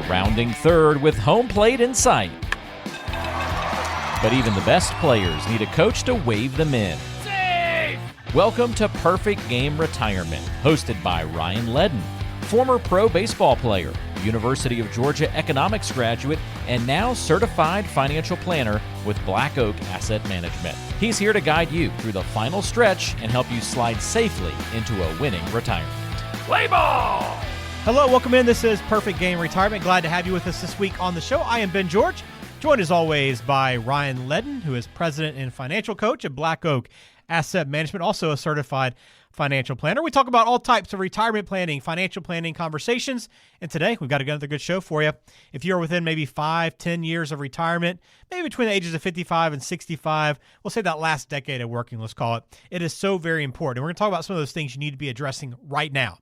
rounding third with home plate in sight. But even the best players need a coach to wave them in. Safe! Welcome to Perfect Game Retirement, hosted by Ryan Ledden, former pro baseball player, University of Georgia economics graduate, and now certified financial planner with Black Oak Asset Management. He's here to guide you through the final stretch and help you slide safely into a winning retirement. Play ball! Hello, welcome in. This is Perfect Game Retirement. Glad to have you with us this week on the show. I am Ben George, joined as always by Ryan Ledden, who is president and financial coach at Black Oak Asset Management, also a certified financial planner. We talk about all types of retirement planning, financial planning conversations, and today we've got another good show for you. If you're within maybe 5-10 years of retirement, maybe between the ages of 55 and 65, we'll say that last decade of working, let's call it, it is so very important. And we're going to talk about some of those things you need to be addressing right now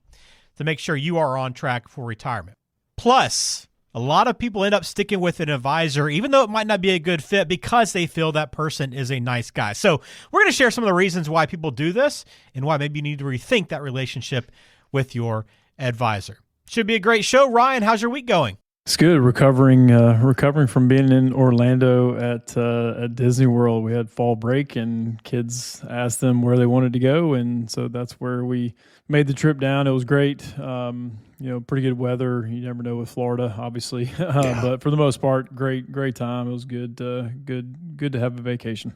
to make sure you are on track for retirement. Plus, a lot of people end up sticking with an advisor, even though it might not be a good fit, because they feel that person is a nice guy. So we're going to share some of the reasons why people do this and why maybe you need to rethink that relationship with your advisor. Should be a great show. Ryan, how's your week going? It's good. Recovering from being in Orlando at Disney World. We had fall break, and kids asked them where they wanted to go, and so that's where we made the trip down. It was great. Pretty good weather. You never know with Florida, obviously, but for the most part, great time. It was good to have a vacation.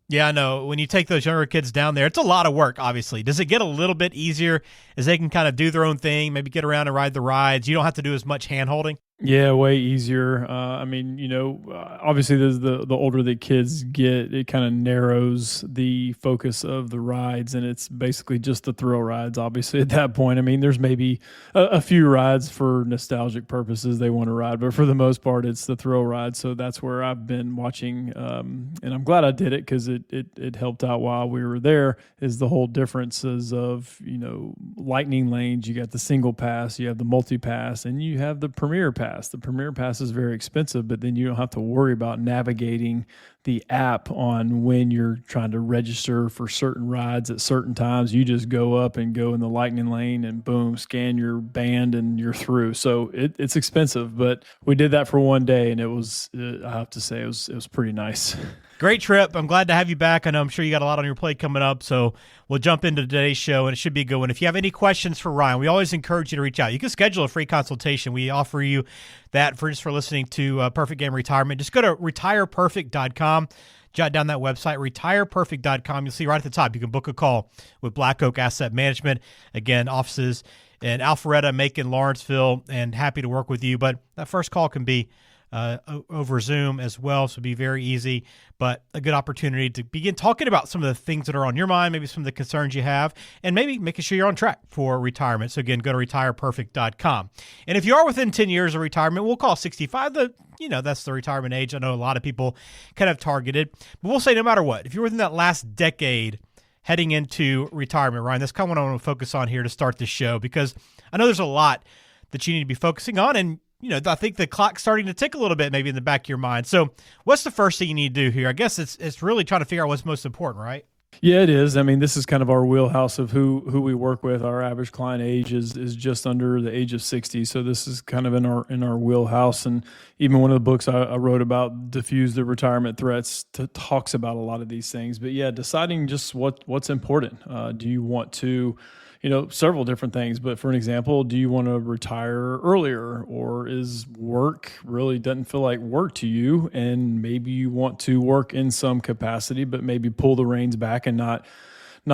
Yeah, I know. When you take those younger kids down there, it's a lot of work, obviously. Does it get a little bit easier as they can kind of do their own thing, maybe get around and ride the rides? You don't have to do as much hand-holding? Yeah, way easier. Obviously, the older the kids get, it kind of narrows the focus of the rides, and it's basically just the thrill rides, obviously, at that point. I mean, there's maybe a few rides for nostalgic purposes they want to ride, but for the most part, it's the thrill rides. So that's where I've been watching, and I'm glad I did it because it helped out while we were there, is the whole differences of, lightning lanes. You got the single pass, you have the multi-pass, and you have the premier pass. The Premier Pass is very expensive, but then you don't have to worry about navigating the app on when you're trying to register for certain rides at certain times. You just go up and go in the lightning lane and boom, scan your band and you're through. So it's expensive, but we did that for one day, and it was, I have to say, it was pretty nice. Great trip. I'm glad to have you back. I know I'm sure you got a lot on your plate coming up, so we'll jump into today's show, and it should be a good one. If you have any questions for Ryan, we always encourage you to reach out. You can schedule a free consultation. We offer you that for listening to Perfect Game Retirement. Just go to retireperfect.com. Jot down that website, retireperfect.com. You'll see right at the top, you can book a call with Black Oak Asset Management. Again, offices in Alpharetta, Macon, Lawrenceville, and happy to work with you. But that first call can be over Zoom as well, so be very easy, but a good opportunity to begin talking about some of the things that are on your mind, maybe some of the concerns you have, and maybe making sure you're on track for retirement. So again, go to retireperfect.com. And if you are within 10 years of retirement, we'll call 65 that's the retirement age. I know a lot of people kind of targeted, but we'll say no matter what, if you're within that last decade heading into retirement, Ryan, that's kind of what I want to focus on here to start this show, because I know there's a lot that you need to be focusing on, and I think the clock's starting to tick a little bit maybe in the back of your mind. So what's the first thing you need to do here? I guess it's really trying to figure out what's most important, right? Yeah, it is. I mean, this is kind of our wheelhouse of who we work with. Our average client age is just under the age of 60. So this is kind of in our wheelhouse. And even one of the books I wrote about, Diffuse the Retirement Threats, talks about a lot of these things. But yeah, deciding just what's important. Do you want to several different things, but for an example, do you want to retire earlier, or is work really doesn't feel like work to you, and maybe you want to work in some capacity, but maybe pull the reins back and not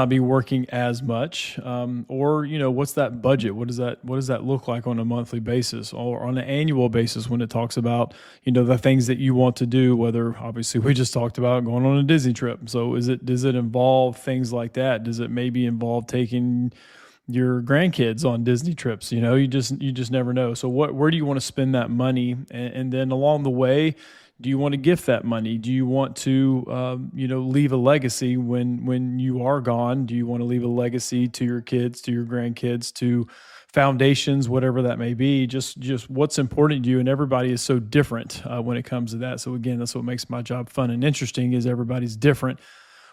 be working as much, or what's that budget? What does that look like on a monthly basis or on an annual basis when it talks about the things that you want to do? Whether obviously we just talked about going on a Disney trip, so does it involve things like that? Does it maybe involve taking your grandkids on Disney trips? You just never know. So where do you want to spend that money, and then along the way, do you want to gift that money? Do you want to, leave a legacy when you are gone? Do you want to leave a legacy to your kids, to your grandkids, to foundations, whatever that may be? Just what's important to you, and everybody is so different when it comes to that. So again, that's what makes my job fun and interesting, is everybody's different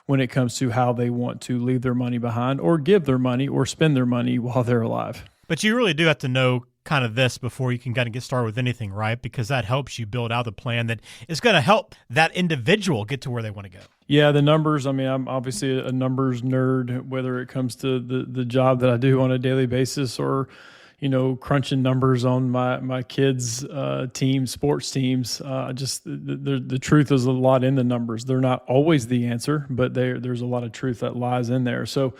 when it comes to how they want to leave their money behind, or give their money, or spend their money while they're alive. But you really do have to know kind of this before you can kind of get started with anything, right? Because that helps you build out the plan that is going to help that individual get to where they want to go. Yeah, the numbers. I mean, I'm obviously a numbers nerd, whether it comes to the job that I do on a daily basis or, crunching numbers on my kids' sports teams. The truth is a lot in the numbers. They're not always the answer, but there's a lot of truth that lies in there. So,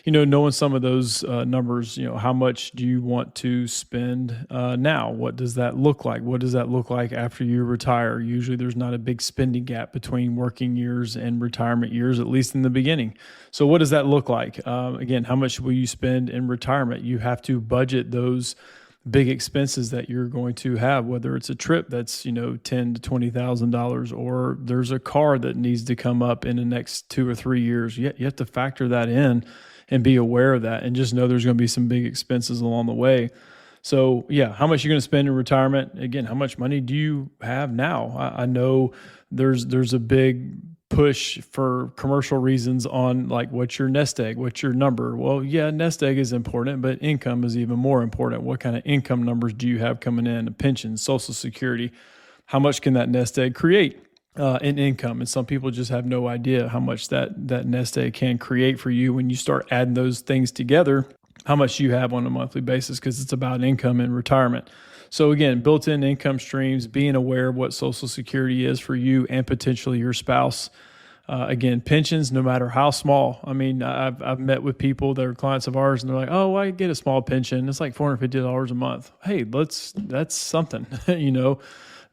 knowing some of those numbers, how much do you want to spend now? What does that look like? What does that look like after you retire? Usually there's not a big spending gap between working years and retirement years, at least in the beginning. So what does that look like? Again, how much will you spend in retirement? You have to budget those big expenses that you're going to have, whether it's a trip that's, $10,000 to $20,000, or there's a car that needs to come up in the next 2 or 3 years. You have to factor that in and be aware of that, and just know there's going to be some big expenses along the way. So yeah, how much you're going to spend in retirement? Again, how much money do you have now? I know there's a big push for commercial reasons on like, what's your nest egg? What's your number? Well, yeah, nest egg is important, but income is even more important. What kind of income numbers do you have coming in? Pensions, Social Security, how much can that nest egg create in income? And some people just have no idea how much that nest egg can create for you when you start adding those things together, how much you have on a monthly basis, because it's about income and retirement. So again, built-in income streams, being aware of what Social Security is for you and potentially your spouse. Again, pensions, no matter how small. I mean, I've met with people that are clients of ours, and they're like, "Oh, I get a small pension. It's like $450 a month." Hey, that's something, I know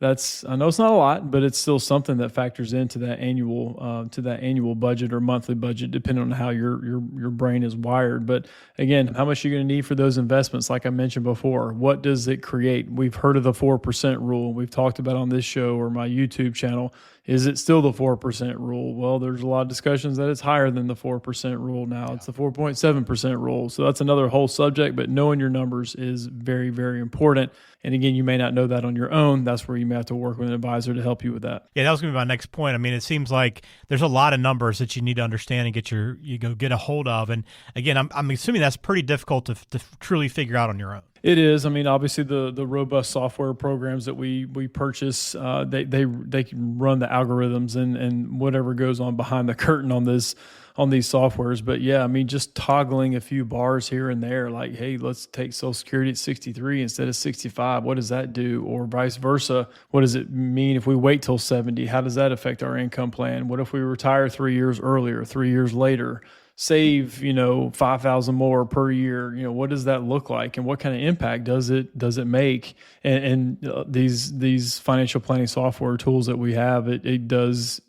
it's not a lot, but it's still something that factors into that annual budget or monthly budget, depending on how your brain is wired. But again, how much you're going to need for those investments, like I mentioned before, what does it create? We've heard of the 4% rule. We've talked about on this show or my YouTube channel. Is it still the 4% rule? Well, there's a lot of discussions that it's higher than the 4% rule now. It's the 4.7% rule. So that's another whole subject, but knowing your numbers is very, very important. And again, you may not know that on your own. That's where you may have to work with an advisor to help you with that. Yeah, that was going to be my next point. I mean, it seems like there's a lot of numbers that you need to understand and get a hold of. And again, I'm assuming that's pretty difficult to truly figure out on your own. It is. I mean, obviously the robust software programs that we purchase, they can run the algorithms and whatever goes on behind the curtain on these softwares. But yeah, I mean, just toggling a few bars here and there, like, hey, let's take Social Security at 63 instead of 65. What does that do? Or vice versa. What does it mean if we wait till 70? How does that affect our income plan? What if we retire 3 years earlier, 3 years later? Save, $5,000 more per year. What does that look like, and what kind of impact does it make? And these financial planning software tools that we have, it does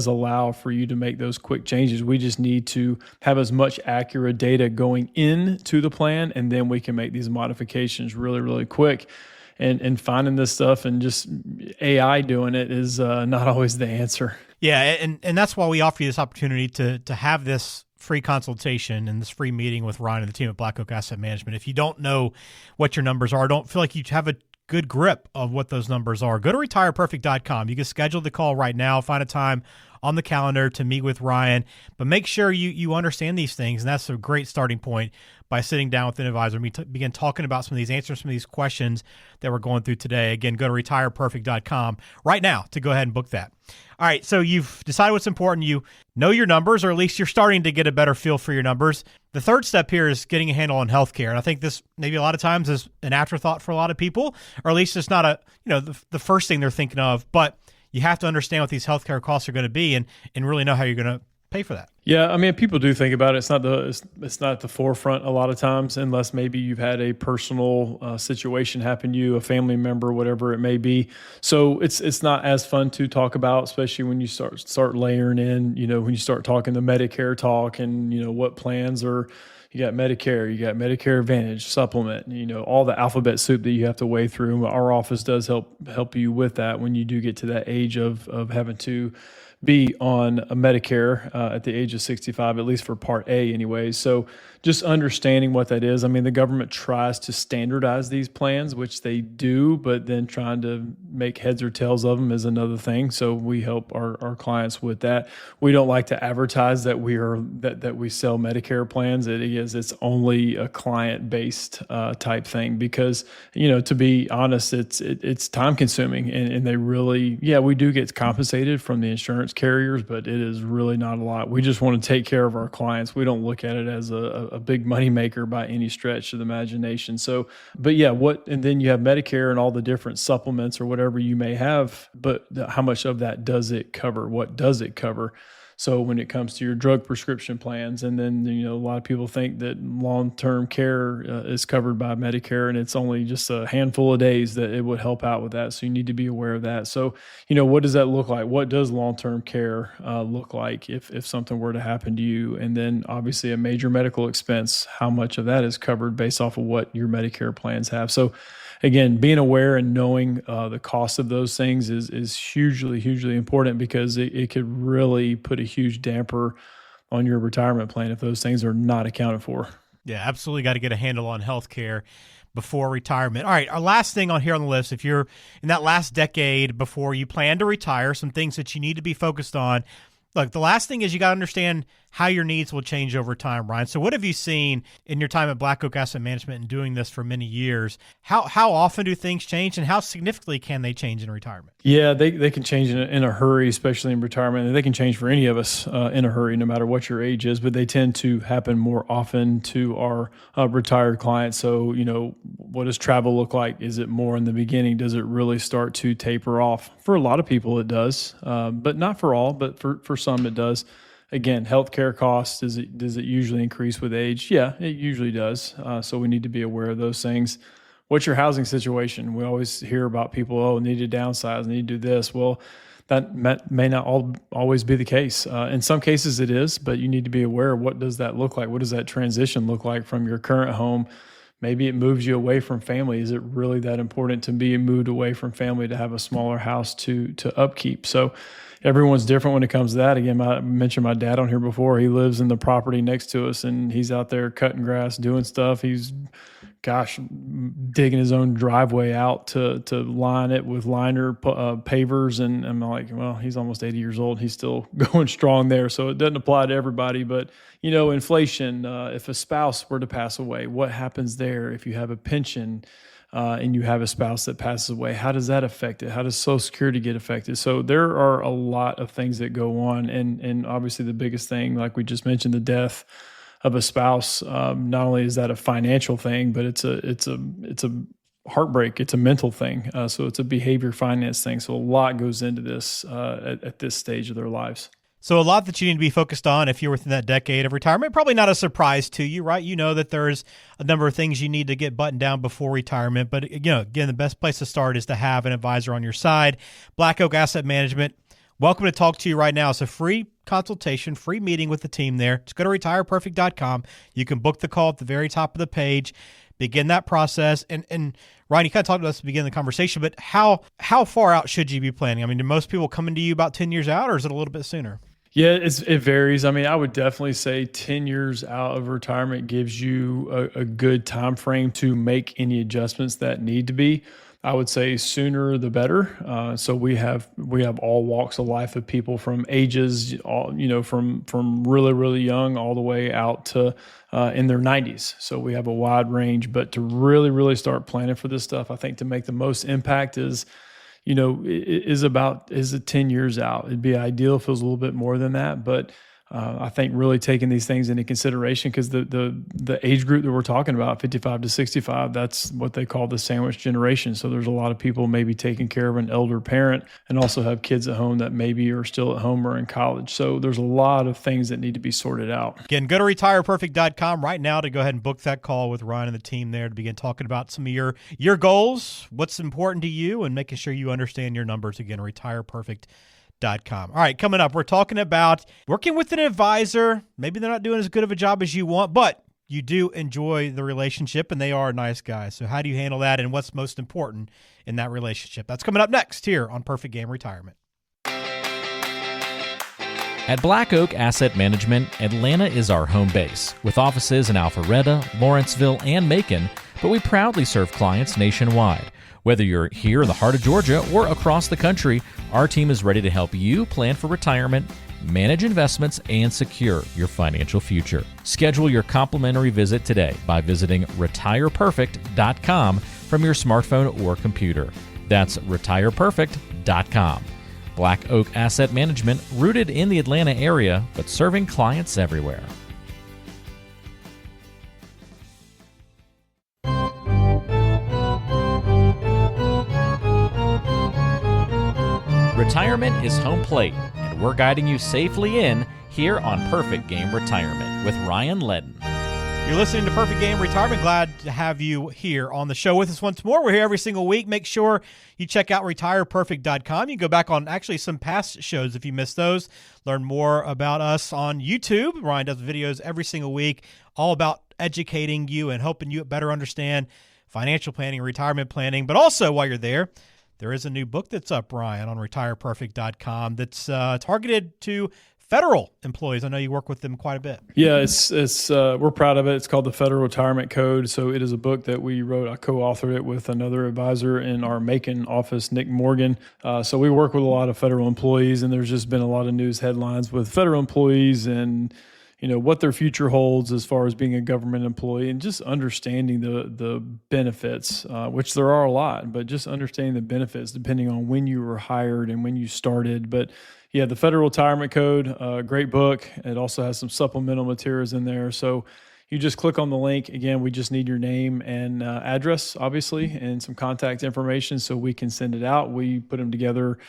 allow for you to make those quick changes. We just need to have as much accurate data going into the plan, and then we can make these modifications really, really quick. And finding this stuff and just AI doing it is not always the answer. Yeah, and that's why we offer you this opportunity to have this free consultation and this free meeting with Ryan and the team at Black Oak Asset Management. If you don't know what your numbers are, don't feel like you have a good grip of what those numbers are, go to retireperfect.com. You can schedule the call right now, find a time on the calendar to meet with Ryan, but make sure you understand these things. And that's a great starting point by sitting down with an advisor. Begin talking about some of these answers, some of these questions that we're going through today. Again, go to retireperfect.com right now to go ahead and book that. All right, so you've decided what's important. You know your numbers, or at least you're starting to get a better feel for your numbers. The third step here is getting a handle on healthcare. And I think this maybe a lot of times is an afterthought for a lot of people, or at least it's not the first thing they're thinking of, but you have to understand what these healthcare costs are going to be and really know how you're going to pay for that. Yeah, I mean, people do think about it. It's not at the forefront a lot of times, unless maybe you've had a personal situation happen to you, a family member, whatever it may be. So it's not as fun to talk about, especially when you start layering in, when you start talking the Medicare talk and, what plans are. You got Medicare, you got Medicare Advantage, supplement, all the alphabet soup that you have to wade through. Our office does help you with that when you do get to that age of having to be on a Medicare at the age of 65, at least for Part A anyways. So just understanding what that is. I mean, the government tries to standardize these plans, which they do, but then trying to make heads or tails of them is another thing. So we help our clients with that. We don't like to advertise that we sell Medicare plans. It's only a client-based type thing because, to be honest, it's time consuming and they really, we do get compensated from the insurance carriers, but it is really not a lot. We just want to take care of our clients. We don't look at it as a big money maker by any stretch of the imagination. So, but and then you have Medicare and all the different supplements or whatever you may have, but how much of that does it cover? What does it cover? So when it comes to your drug prescription plans, and then, a lot of people think that long-term care is covered by Medicare, and it's only just a handful of days that it would help out with that. So you need to be aware of that. So, what does that look like? What does long-term care look like if something were to happen to you? And then obviously a major medical expense, how much of that is covered based off of what your Medicare plans have? So again, being aware and knowing the cost of those things is hugely, hugely important because it could really put a huge damper on your retirement plan if those things are not accounted for. Yeah, absolutely got to get a handle on healthcare before retirement. All right, our last thing on here on the list, if you're in that last decade before you plan to retire, some things that you need to be focused on. Look, the last thing is you got to understand how your needs will change over time, Ryan. So what have you seen in your time at Black Oak Asset Management and doing this for many years? How often do things change and how significantly can they change in retirement? Yeah, they can change in a hurry, especially in retirement. And they can change for any of us in a hurry, no matter what your age is, but they tend to happen more often to our retired clients. So, what does travel look like? Is it more in the beginning? Does it really start to taper off? For a lot of people, it does, but not for all, but for some, it does. Again, healthcare costs, does it usually increase with age? Yeah, it usually does. So we need to be aware of those things. What's your housing situation? We always hear about people, need to downsize, need to do this. Well, that may not always be the case. In some cases it is, but you need to be aware of what does that look like? What does that transition look like from your current home? Maybe it moves you away from family. Is it really that important to be moved away from family to have a smaller house to upkeep? So everyone's different when it comes to that. Again, I mentioned my dad on here before. He lives in the property next to us, and he's out there cutting grass, doing stuff. He's, digging his own driveway out to line it with liner pavers. And I'm like, well, he's almost 80 years old. He's still going strong there. So it doesn't apply to everybody. But, inflation, if a spouse were to pass away, what happens there? If you have a pension, and you have a spouse that passes away, how does that affect it? How does Social Security get affected? So there are a lot of things that go on. And obviously the biggest thing, like we just mentioned, the death of a spouse, not only is that a financial thing, but it's a heartbreak. It's a mental thing. So it's a behavior finance thing. So a lot goes into this at this stage of their lives. So a lot that you need to be focused on if you're within that decade of retirement. Probably not a surprise to you, right? You know that there's a number of things you need to get buttoned down before retirement. But, again, the best place to start is to have an advisor on your side. Black Oak Asset Management, welcome to talk to you right now. It's a free consultation, free meeting with the team there. Just go to retireperfect.com. You can book the call at the very top of the page, begin that process. And Ryan, you kind of talked about this at the beginning of the conversation, but how far out should you be planning? I mean, do most people come into you about 10 years out, or is it a little bit sooner? Yeah, it varies. I mean, I would definitely say 10 years out of retirement gives you a good time frame to make any adjustments that need to be. I would say sooner the better. So we have all walks of life of people from ages, from really, really young all the way out to in their 90s. So we have a wide range. But to really, really start planning for this stuff, I think to make the most impact is it 10 years out? It'd be ideal if it was a little bit more than that, but I think really taking these things into consideration, because the age group that we're talking about, 55 to 65, that's what they call the sandwich generation. So there's a lot of people maybe taking care of an elder parent and also have kids at home that maybe are still at home or in college. So there's a lot of things that need to be sorted out. Again, go to retireperfect.com right now to go ahead and book that call with Ryan and the team there to begin talking about some of your goals, what's important to you, and making sure you understand your numbers. Again, retireperfect.com. All right, coming up, we're talking about working with an advisor. Maybe they're not doing as good of a job as you want, but you do enjoy the relationship and they are nice guys. So how do you handle that, and what's most important in that relationship? That's coming up next here on Perfect Game Retirement. At Black Oak Asset Management, Atlanta is our home base, with offices in Alpharetta, Lawrenceville, and Macon, but we proudly serve clients nationwide. Whether you're here in the heart of Georgia or across the country, our team is ready to help you plan for retirement, manage investments, and secure your financial future. Schedule your complimentary visit today by visiting retireperfect.com from your smartphone or computer. That's retireperfect.com. Black Oak Asset Management, rooted in the Atlanta area, but serving clients everywhere. Retirement is home plate, and we're guiding you safely in here on Perfect Game Retirement with Ryan Ledden. You're listening to Perfect Game Retirement. Glad to have you here on the show with us once more. We're here every single week. Make sure you check out retireperfect.com. You can go back on actually some past shows if you missed those. Learn more about us on YouTube. Ryan does videos every single week, all about educating you and helping you better understand financial planning, retirement planning. But also, while you're there is a new book that's up, Ryan, on retireperfect.com that's targeted to federal employees. I know you work with them quite a bit. Yeah, it's we're proud of it. It's called the Federal Retirement Code. So it is a book that we wrote. I co-authored it with another advisor in our Macon office, Nick Morgan. So we work with a lot of federal employees, and there's just been a lot of news headlines with federal employees and what their future holds as far as being a government employee, and just understanding the benefits, which there are a lot, but just understanding the benefits depending on when you were hired and when you started. But yeah, the Federal Retirement Code, great book. It also has some supplemental materials in there. So you just click on the link. Again, we just need your name and address, obviously, and some contact information so we can send it out. We put them together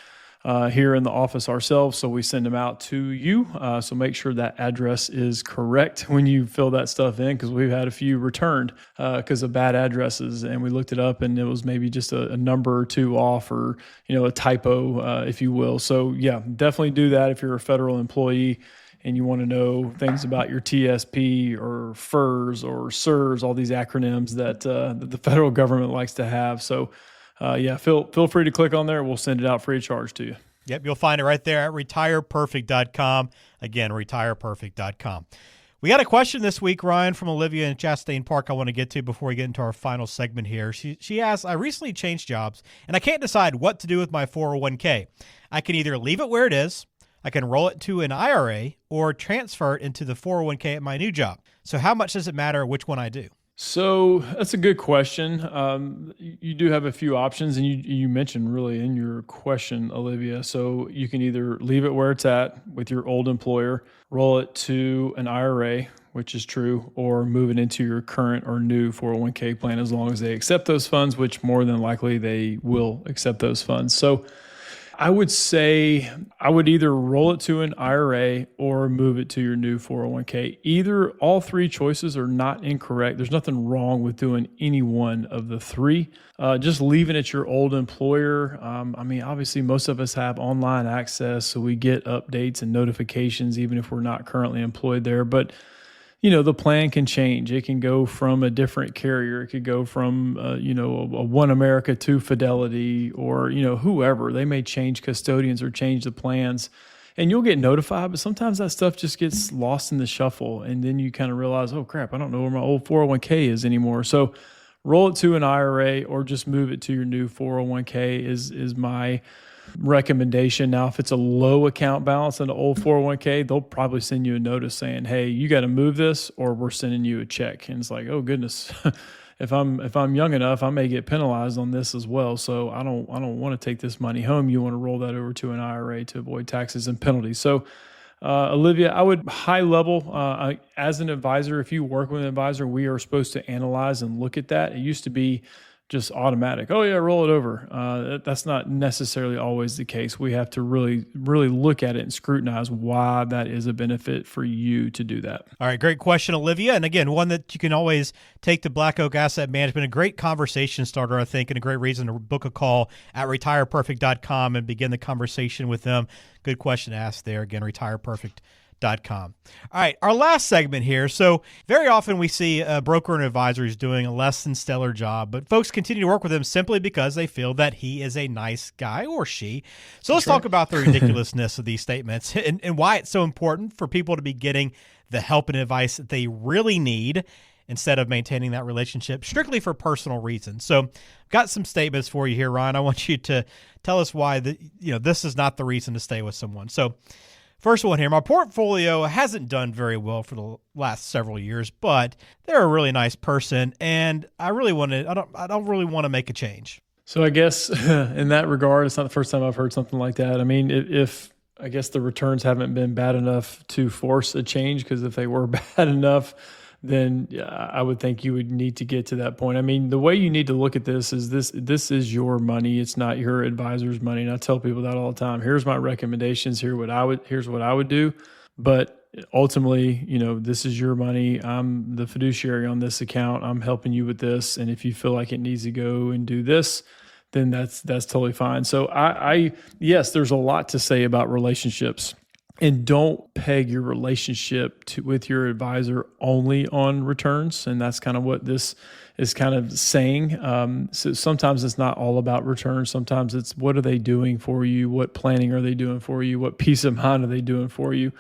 here in the office ourselves, so we send them out to you. So make sure that address is correct when you fill that stuff in, because we've had a few returned because of bad addresses, and we looked it up and it was maybe just a number or two off, or a typo, if you will. So yeah, definitely do that if you're a federal employee and you want to know things about your TSP or FERS or SERS, all these acronyms that the federal government likes to have. So yeah, feel free to click on there. We'll send it out free of charge to you. Yep, you'll find it right there at retireperfect.com. Again, retireperfect.com. We got a question this week, Ryan, from Olivia in Chastain Park I want to get to before we get into our final segment here. She asks, I recently changed jobs, and I can't decide what to do with my 401k. I can either leave it where it is, I can roll it to an IRA, or transfer it into the 401k at my new job. So how much does it matter which one I do? So that's a good question. You do have a few options, and you mentioned really in your question, Olivia. So you can either leave it where it's at with your old employer, roll it to an IRA, which is true, or move it into your current or new 401k plan as long as they accept those funds, which more than likely they will accept those funds. So I would say I would either roll it to an IRA or move it to your new 401k. All three choices are not incorrect. There's nothing wrong with doing any one of the three. Just leaving it your old employer. Obviously most of us have online access, so we get updates and notifications even if we're not currently employed there. But the plan can change. It can go from a different carrier. It could go from, a One America to Fidelity, or, whoever. They may change custodians or change the plans, and you'll get notified, but sometimes that stuff just gets lost in the shuffle. And then you kind of realize, oh crap, I don't know where my old 401k is anymore. So roll it to an IRA or just move it to your new 401k is my recommendation. Now, if it's a low account balance in the old 401k, they'll probably send you a notice saying, hey, you got to move this or we're sending you a check. And it's like, oh goodness, if I'm young enough, I may get penalized on this as well. So I don't want to take this money home. You want to roll that over to an IRA to avoid taxes and penalties. So Olivia, I would high level, as an advisor, if you work with an advisor, we are supposed to analyze and look at that. It used to be just automatic. Oh yeah, roll it over. That's not necessarily always the case. We have to really, really look at it and scrutinize why that is a benefit for you to do that. All right, great question, Olivia. And again, one that you can always take to Black Oak Asset Management, a great conversation starter, I think, and a great reason to book a call at retireperfect.com and begin the conversation with them. Good question to ask there. Again, retireperfect.com. All right, our last segment here. So very often we see a broker and advisor is doing a less than stellar job, but folks continue to work with him simply because they feel that he is a nice guy or she. So let's talk about the ridiculousness of these statements and why it's so important for people to be getting the help and advice that they really need instead of maintaining that relationship strictly for personal reasons. So I've got some statements for you here, Ryan. I want you to tell us why this is not the reason to stay with someone. So first one here, my portfolio hasn't done very well for the last several years, but they're a really nice person, and I don't really want to make a change. So I guess in that regard, it's not the first time I've heard something like that. I mean, if I guess the returns haven't been bad enough to force a change, because if they were bad enough, then I would think you would need to get to that point. I mean, the way you need to look at this is your money. It's not your advisor's money. And I tell people that all the time. Here's my recommendations. Here's what I would do. But ultimately, this is your money. I'm the fiduciary on this account. I'm helping you with this. And if you feel like it needs to go and do this, then that's totally fine. So yes, there's a lot to say about relationships. And don't peg your relationship with your advisor only on returns. And that's kind of what this is kind of saying. So sometimes it's not all about returns. Sometimes it's what are they doing for you? What planning are they doing for you? What peace of mind are they doing for you?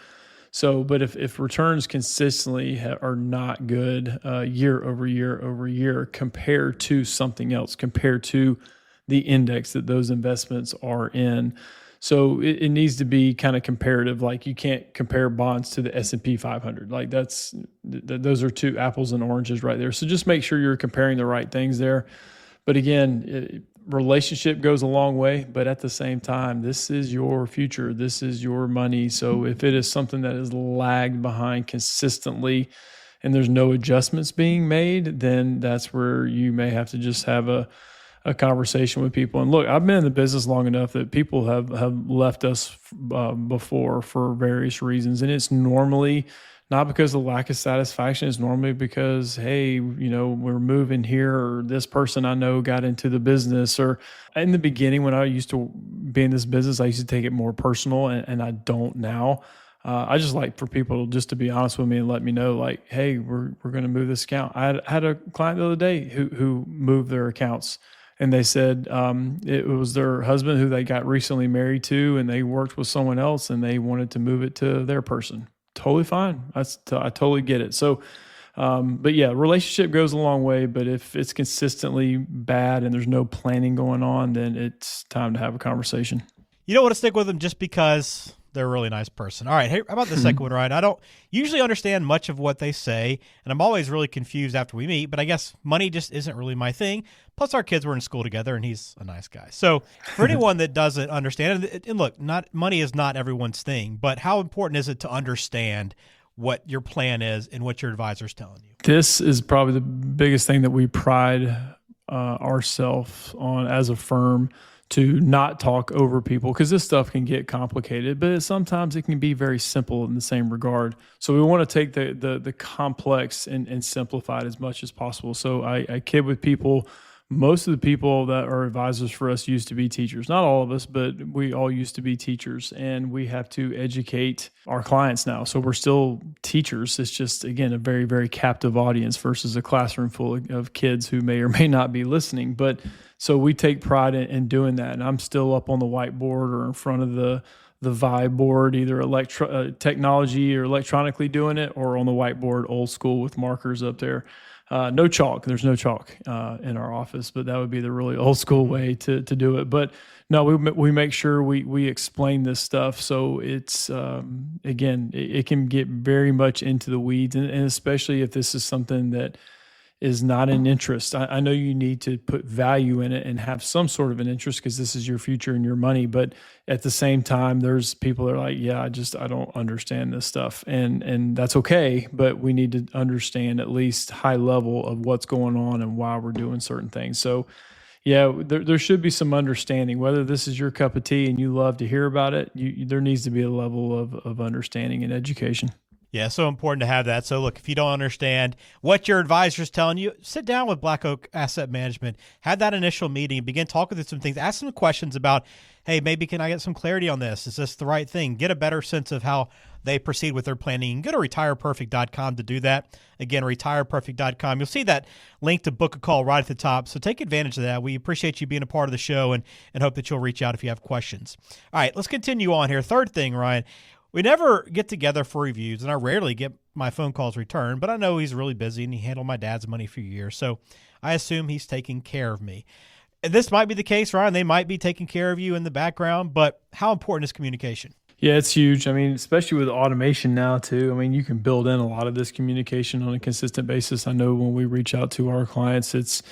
So, but if returns consistently are not good year over year over year compared to something else, compared to the index that those investments are in, so it needs to be kind of comparative. Like you can't compare bonds to the S&P 500. Like those are two apples and oranges right there. So just make sure you're comparing the right things there. But again, relationship goes a long way, but at the same time, this is your future. This is your money. So if it is something that is lagged behind consistently and there's no adjustments being made, then that's where you may have to just have a conversation with people. And look, I've been in the business long enough that people have left us before for various reasons. And it's normally not because of lack of satisfaction. It's normally because, hey, we're moving here, or this person I know got into the business. Or in the beginning, when I used to be in this business, I used to take it more personal, and I don't now. I just like for people just to be honest with me and let me know, like, hey, we're going to move this account. I had a client the other day who moved their accounts. And they said it was their husband who they got recently married to, and they worked with someone else, and they wanted to move it to their person. Totally fine. I totally get it. So, but yeah, relationship goes a long way. But if it's consistently bad and there's no planning going on, then it's time to have a conversation. You don't want to stick with them just because they're a really nice person. All right. Hey, how about the second one, Ryan? I don't usually understand much of what they say, and I'm always really confused after we meet, but I guess money just isn't really my thing. Plus, our kids were in school together, and he's a nice guy. So for anyone that doesn't understand, and look, money is not everyone's thing, but how important is it to understand what your plan is and what your advisor's telling you? This is probably the biggest thing that we pride ourselves on as a firm, to not talk over people, because this stuff can get complicated, but sometimes it can be very simple in the same regard. So we want to take the complex and simplify it as much as possible. So I kid with people. Most of the people that are advisors for us used to be teachers. Not all of us, but we all used to be teachers, and we have to educate our clients now. So we're still teachers. It's just, again, a very, very captive audience versus a classroom full of kids who may or may not be listening. But so we take pride in doing that. And I'm still up on the whiteboard or in front of the Vibe board, either technology or electronically doing it, or on the whiteboard, old school with markers up there. No chalk. There's no chalk in our office, but that would be the really old school way to do it. But no, we make sure we explain this stuff. So it's, again, it can get very much into the weeds, and especially if this is something that is not an interest. I know you need to put value in it and have some sort of an interest, because this is your future and your money. But at the same time, there's people that are like, yeah, I don't understand this stuff. And that's okay. But we need to understand at least high level of what's going on and why we're doing certain things. So yeah, there should be some understanding. Whether this is your cup of tea and you love to hear about it, there needs to be a level of understanding and education. Yeah, so important to have that. So look, if you don't understand what your advisor is telling you, sit down with Black Oak Asset Management, have that initial meeting, begin talking through some things, ask some questions about, hey, maybe can I get some clarity on this? Is this the right thing? Get a better sense of how they proceed with their planning. You can go to retireperfect.com to do that. Again, retireperfect.com. You'll see that link to book a call right at the top. So take advantage of that. We appreciate you being a part of the show and hope that you'll reach out if you have questions. All right, let's continue on here. Third thing, Ryan. We never get together for reviews, and I rarely get my phone calls returned, but I know he's really busy, and he handled my dad's money for years, so I assume he's taking care of me. This might be the case, Ryan. They might be taking care of you in the background, but how important is communication? Yeah, it's huge. I mean, especially with automation now too. I mean, you can build in a lot of this communication on a consistent basis. I know when we reach out to our clients, it's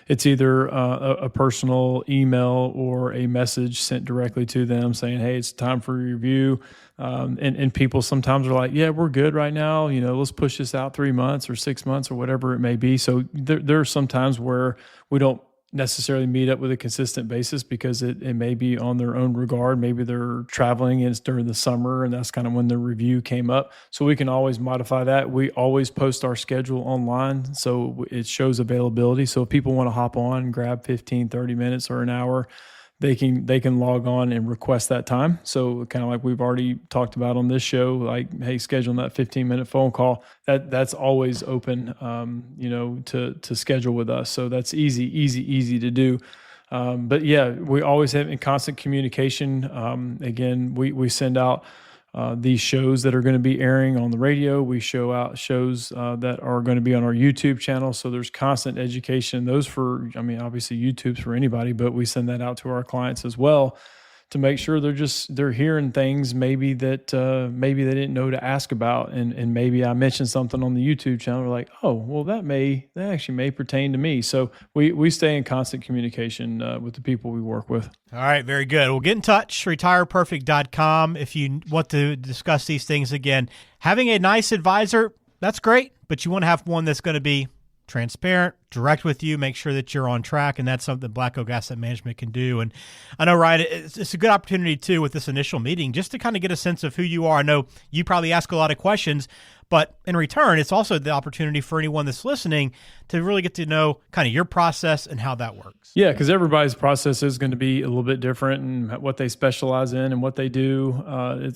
either a personal email or a message sent directly to them saying, hey, it's time for a review. And people sometimes are like, yeah, we're good right now. Let's push this out 3 months or 6 months or whatever it may be. So there are some times where we don't necessarily meet up with a consistent basis because it may be on their own regard. Maybe they're traveling and it's during the summer and that's kind of when the review came up. So we can always modify that. We always post our schedule online so it shows availability. So if people want to hop on and grab 15, 30 minutes or an hour, they can log on and request that time. So kind of like we've already talked about on this show, like, hey, scheduling that 15-minute phone call, that's always open, to schedule with us. So that's easy to do. But yeah, we always have in constant communication. Again, we send out these shows that are going to be airing on the radio. We show out shows that are going to be on our YouTube channel. So there's constant education. Those obviously YouTube's for anybody, but we send that out to our clients as well to make sure they're hearing things maybe that maybe they didn't know to ask about. And maybe I mentioned something on the YouTube channel. We're like, oh, well, that actually may pertain to me. So we stay in constant communication with the people we work with. All right, very good. Well, get in touch, retireperfect.com, if you want to discuss these things again. Having a nice advisor, that's great, but you want to have one that's going to be transparent, direct with you, make sure that you're on track, and that's something Black Oak Asset Management can do. And I know, Ryan, it's a good opportunity, too, with this initial meeting, just to kind of get a sense of who you are. I know you probably ask a lot of questions, but in return, it's also the opportunity for anyone that's listening to really get to know kind of your process and how that works. Yeah, because everybody's process is going to be a little bit different, and what they specialize in and what they do,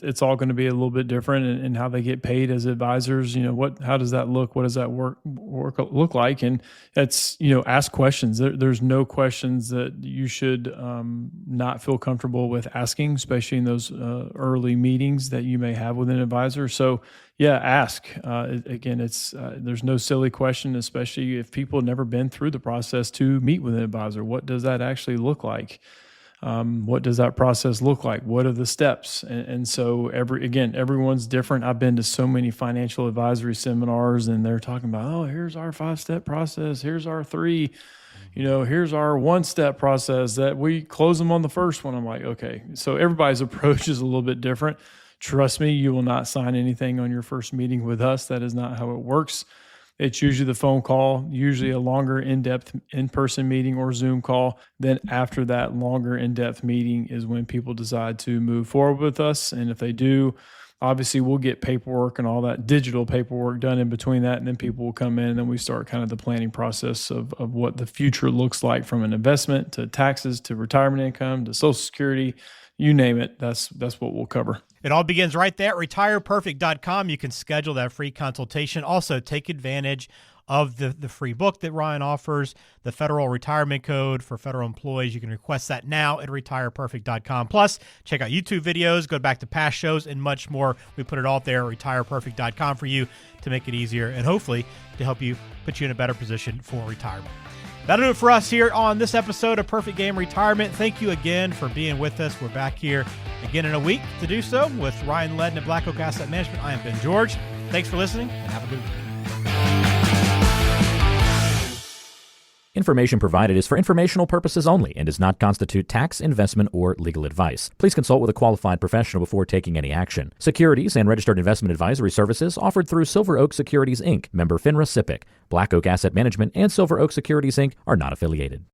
it's all going to be a little bit different, and how they get paid as advisors. How does that look? What does that work look like? And it's, ask questions. There's no questions that you should not feel comfortable with asking, especially in those early meetings that you may have with an advisor. So yeah, ask. Again, there's no silly question, especially if people have never been through the process to meet with an advisor. What does that actually look like? What does that process look like? What are the steps? And so everyone's different. I've been to so many financial advisory seminars, and they're talking about, oh, here's our 5-step process. Here's our 3. Here's our 1-step process that we close them on the first one. I'm like, okay. So everybody's approach is a little bit different. Trust me, you will not sign anything on your first meeting with us. That is not how it works. It's usually the phone call, usually a longer in-depth in-person meeting or Zoom call. Then after that longer in-depth meeting is when people decide to move forward with us. And if they do, obviously we'll get paperwork and all that digital paperwork done in between that. And then people will come in, and then we start kind of the planning process of what the future looks like, from an investment to taxes to retirement income to Social Security. You name it, that's what we'll cover. It all begins right there at retireperfect.com. You can schedule that free consultation. Also, take advantage of the free book that Ryan offers, the Federal Retirement Code for federal employees. You can request that now at retireperfect.com. Plus, check out YouTube videos, go back to past shows, and much more. We put it all there at retireperfect.com for you to make it easier and hopefully to help you put you in a better position for retirement. That'll do it for us here on this episode of Perfect Game Retirement. Thank you again for being with us. We're back here again in a week to do so with Ryan Ledden at Black Oak Asset Management. I am Ben George. Thanks for listening, and have a good week. Information provided is for informational purposes only and does not constitute tax, investment, or legal advice. Please consult with a qualified professional before taking any action. Securities and registered investment advisory services offered through Silver Oak Securities, Inc., member FINRA SIPC. Black Oak Asset Management and Silver Oak Securities, Inc. are not affiliated.